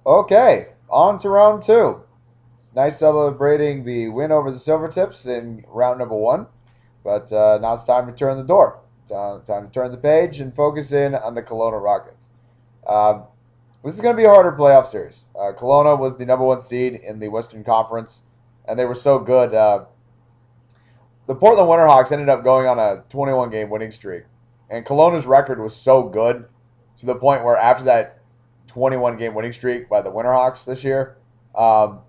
Okay, on to round two. It's nice celebrating the win over the Silvertips in round number one, but now it's time to turn the door. Time to turn the page and focus in on the Kelowna Rockets. Um, this is going to be a harder playoff series. Kelowna was the number one seed in the Western Conference, and they were so good. The Portland Winterhawks ended up going on a 21 game winning streak, and Kelowna's record was so good to the point where after that 21 game winning streak by the Winterhawks this year, um,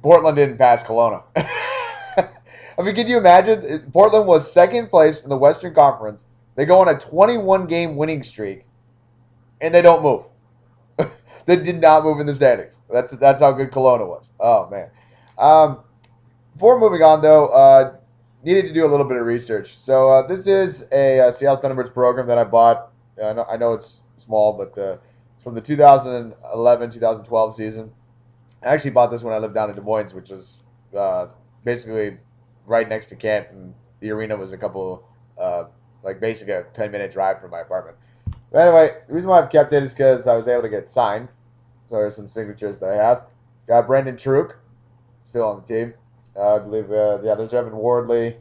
Portland didn't pass Kelowna. I mean, can you imagine? Portland was second place in the Western Conference. They go on a 21 game winning streak, and they don't move. They did not move in the standings. That's how good Kelowna was. Oh man. Um, Before moving on, though, needed to do a little bit of research. So this is a Seattle Thunderbirds program that I bought. I know it's small, but from the 2011-2012 season. I actually bought this when I lived down in Des Moines, which was basically right next to Kent, and the arena was a couple, like basically a 10-minute drive from my apartment. But anyway, the reason why I've kept it is because I was able to get it signed. So there's some signatures that I have. Got Brendan Truk, still on the team. I believe, there's Evan Wardley,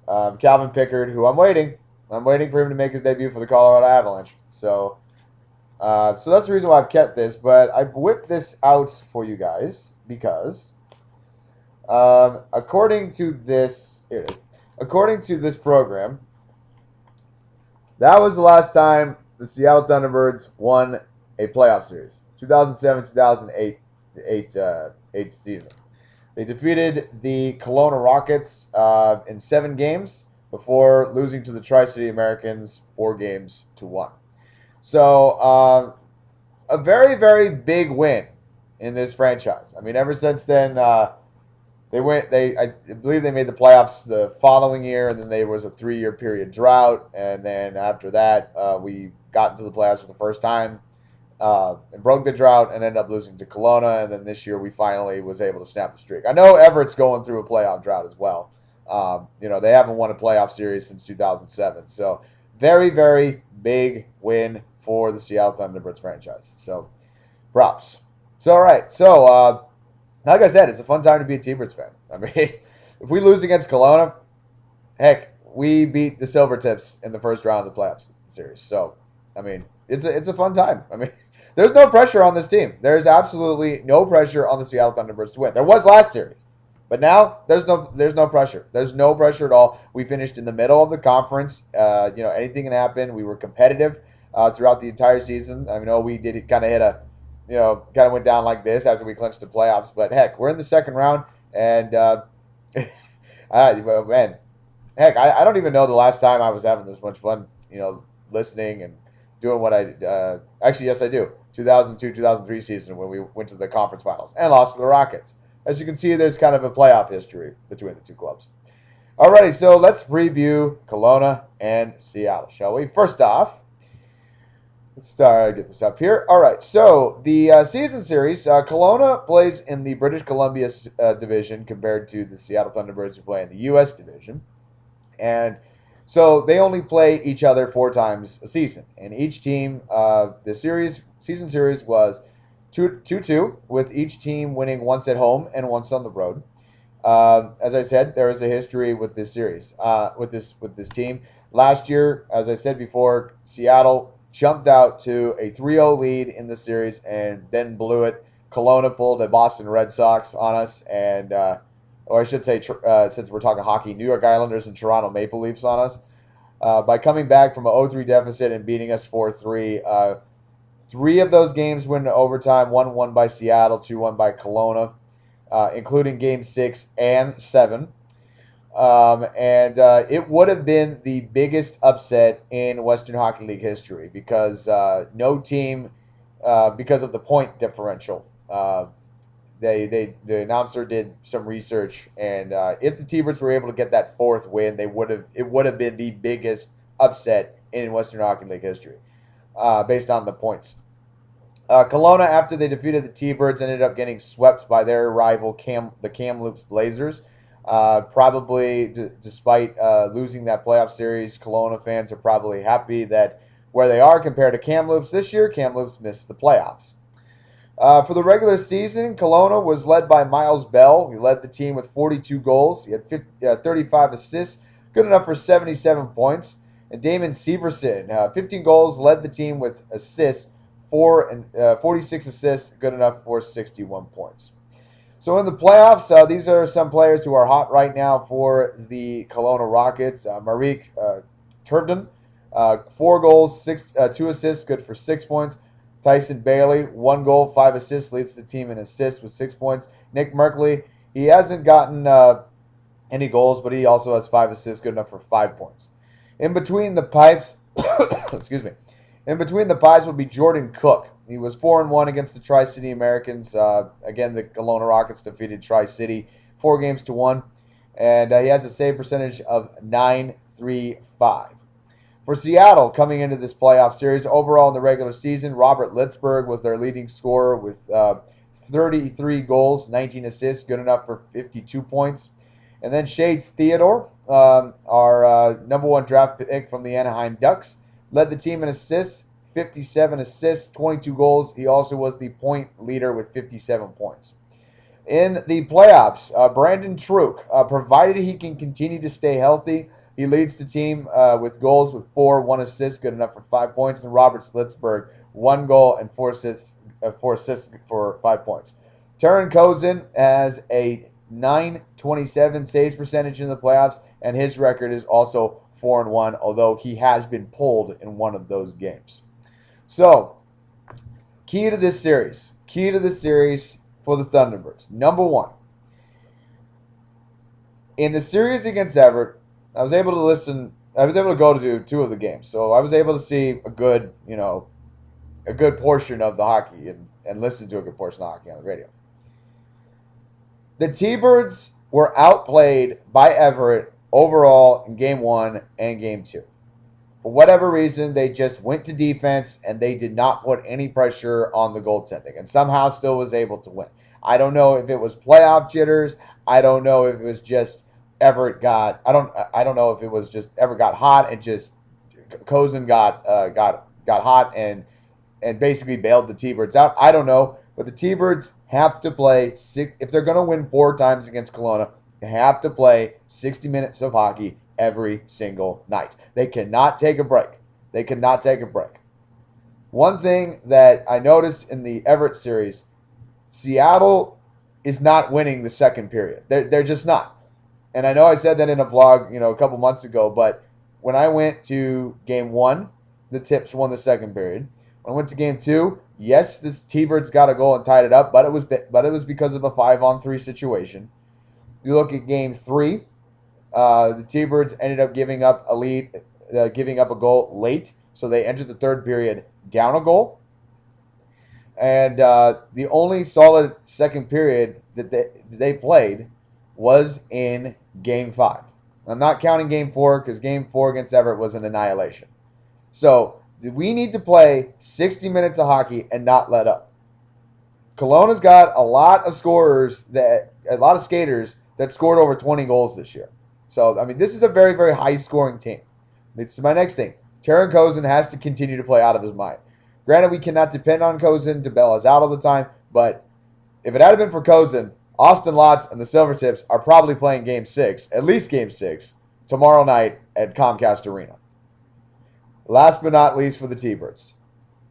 Calvin Pickard, who I'm waiting. I'm waiting for him to make his debut for the Colorado Avalanche. So that's the reason why I've kept this. But I've whipped this out for you guys because, according to this, here it is. According to this program, that was the last time the Seattle Thunderbirds won a playoff series. 2007-2008 eight season. They defeated the Kelowna Rockets in 7 games before losing to the Tri-City Americans 4 games to 1. So a very, very big win in this franchise. I mean, ever since then, I believe they made the playoffs the following year, and then there was a 3-year period drought, and then after that, we got into the playoffs for the first time. And broke the drought and ended up losing to Kelowna, and then this year we finally was able to snap the streak. I know Everett's going through a playoff drought as well. They haven't won a playoff series since 2007, so very, very big win for the Seattle Thunderbirds franchise. So props. So all right, so like I said, it's a fun time to be a T-Birds fan. I mean, if we lose against Kelowna, heck, we beat the Silvertips in the first round of the playoffs series. So I mean, it's a fun time. I mean, there's no pressure on this team. There's absolutely no pressure on the Seattle Thunderbirds to win. There was last series, but now there's no pressure. There's no pressure at all. We finished in the middle of the conference. Anything can happen. We were competitive throughout the entire season. I know we did kind of hit a, kind of went down like this after we clinched the playoffs. But heck, we're in the second round, and man, heck, I don't even know the last time I was having this much fun. Listening and doing what I actually, yes, I do. 2002-2003 season when we went to the conference finals and lost to the Rockets. As you can see, there's kind of a playoff history between the two clubs. Alrighty, so let's preview Kelowna and Seattle, shall we? First off, let's get this up here. All right, so the season series, Kelowna plays in the British Columbia division compared to the Seattle Thunderbirds who play in the U.S. division. And so they only play each other 4 times a season, and each team, the season series was 2-2, with each team winning once at home and once on the road. As I said, there is a history with this series, with this team. Last year, as I said before, Seattle jumped out to a 3-0 lead in the series and then blew it. Kelowna pulled a Boston Red Sox on us, and or I should say, since we're talking hockey, New York Islanders and Toronto Maple Leafs on us by coming back from a 0-3 deficit and beating us 4-3. 3 of those games went to overtime, 1 won by Seattle, 2 won by Kelowna, including Game 6 and 7. It would have been the biggest upset in Western Hockey League history because no team, because of the point differential, the announcer did some research, and if the T-Birds were able to get that 4th win, it would have been the biggest upset in Western Hockey League history, based on the points. Kelowna, after they defeated the T-Birds, ended up getting swept by their rival the Kamloops Blazers. Probably, despite losing that playoff series, Kelowna fans are probably happy that where they are compared to Kamloops this year, Kamloops missed the playoffs. For the regular season, Kelowna was led by Miles Bell. He led the team with 42 goals. He had 35 assists, good enough for 77 points. And Damon Severson, 15 goals, led the team with assists, 46 assists, good enough for 61 points. So in the playoffs, these are some players who are hot right now for the Kelowna Rockets. Marique Turvin, 4 goals, 2 assists, good for 6 points. Tyson Bailey, 1 goal, 5 assists, leads the team in assists with 6 points. Nick Merkley, he hasn't gotten any goals, but he also has 5 assists, good enough for 5 points. In between the pipes, excuse me, in between the pipes will be Jordan Cook. He was 4-1 against the Tri-City Americans. Again, the Kelowna Rockets defeated Tri-City 4-1, and he has a save percentage of .935. For Seattle, coming into this playoff series, overall in the regular season, Robert Litzberg was their leading scorer with 33 goals, 19 assists, good enough for 52 points. And then Shades Theodore, our number 1 draft pick from the Anaheim Ducks, led the team in assists, 57 assists, 22 goals. He also was the point leader with 57 points. In the playoffs, Brandon Truk, provided he can continue to stay healthy, he leads the team with goals with 4, 1 assist, good enough for 5 points. And Robert Slitzberg, 1 goal and 4 assists for 5 points. Taran Kozin has a .927 saves percentage in the playoffs, and his record is also 4-1, although he has been pulled in one of those games. So, key to this series for the Thunderbirds. Number 1, in the series against Everett, I was able to go to 2 of the games, so I was able to see a good portion of the hockey and listen to a good portion of the hockey on the radio. The T-Birds were outplayed by Everett overall in Game 1 and Game 2. For whatever reason, they just went to defense and they did not put any pressure on the goaltending and somehow still was able to win. I don't know if it was playoff jitters. I don't know if it was just Everett got. I don't know if it was just Everett got hot and just Kozin got hot and basically bailed the T-Birds out. I don't know, but the T-Birds have to play if they're going to win 4 times against Kelowna. They have to play 60 minutes of hockey every single night. They cannot take a break. One thing that I noticed in the Everett series, Seattle is not winning the second period. They're just not. And I know I said that in a vlog, a couple months ago, but when I went to Game 1, the Tips won the second period. When I went to Game 2, yes, this T-Birds got a goal and tied it up, but it was because of a 5-on-3 situation. You look at Game 3, the T-Birds ended up giving up a goal late, so they entered the third period down a goal. And the only solid second period that they played was in Game 5. I'm not counting Game 4 because Game 4 against Everett was an annihilation. So we need to play 60 minutes of hockey and not let up. Kelowna's got a lot of skaters that scored over 20 goals this year. So, this is a very, very high-scoring team. Leads to my next thing. Taran Kozin has to continue to play out of his mind. Granted, we cannot depend on Kozin to bail us out all the time, but if it had been for Kozin, Austin Lotz and the Silvertips are probably playing Game 6, at least Game 6, tomorrow night at Comcast Arena. Last but not least for the T-Birds.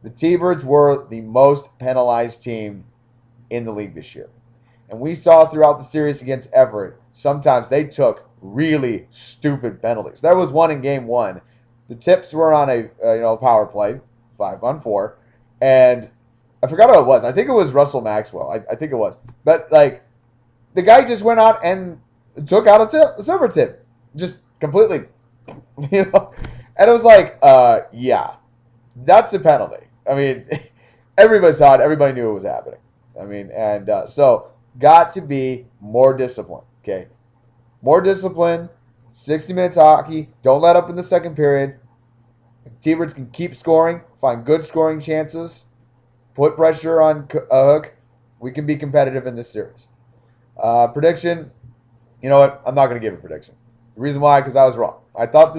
The T-Birds were the most penalized team in the league this year. And we saw throughout the series against Everett, sometimes they took really stupid penalties. There was one in Game 1. The Tips were on a power play, 5-on-4, and I forgot who it was. I think it was Russell Maxwell. I think it was. But, the guy just went out and took out a silver tip. Just completely, And it was like, yeah, that's a penalty. Everybody saw it. Everybody knew it was happening. So got to be more disciplined, okay? More discipline, 60 minutes of hockey. Don't let up in the second period. If the T-Birds can keep scoring, find good scoring chances, put pressure on a hook, we can be competitive in this series. Prediction, you know what? I'm not going to give a prediction. The reason why, because I was wrong. I thought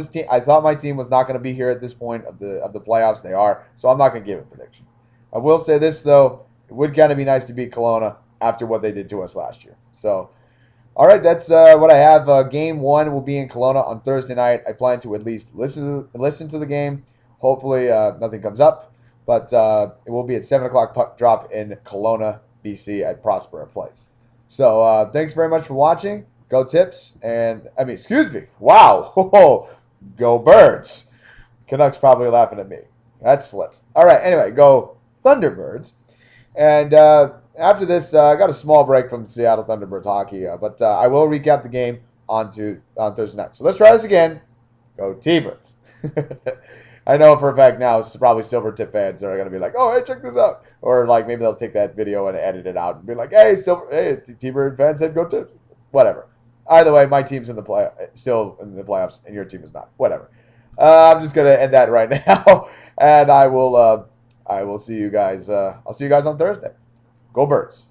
my team was not going to be here at this point of the playoffs. They are, so I'm not going to give a prediction. I will say this though: it would kind of be nice to beat Kelowna after what they did to us last year. So, all right, that's what I have. Game 1 will be in Kelowna on Thursday night. I plan to at least listen to the game. Hopefully, nothing comes up, but it will be at 7 o'clock puck drop in Kelowna, BC, at Prospera Place. So, thanks very much for watching. Go Tips, and excuse me. Wow, go Birds. Canucks probably laughing at me. That slipped. All right, anyway, go Thunderbirds. And after this, I got a small break from Seattle Thunderbirds hockey, but I will recap the game on Thursday night. So let's try this again. Go T-Birds. I know for a fact now it's probably Silver Tip fans that are going to be like, oh, hey, check this out. Or like maybe they'll take that video and edit it out and be like, hey, T-Bird fans said go Tips. Whatever. Either way, my team's still in the playoffs, and your team is not. Whatever. I'm just gonna end that right now, and I will see you guys. I'll see you guys on Thursday. Go Birds.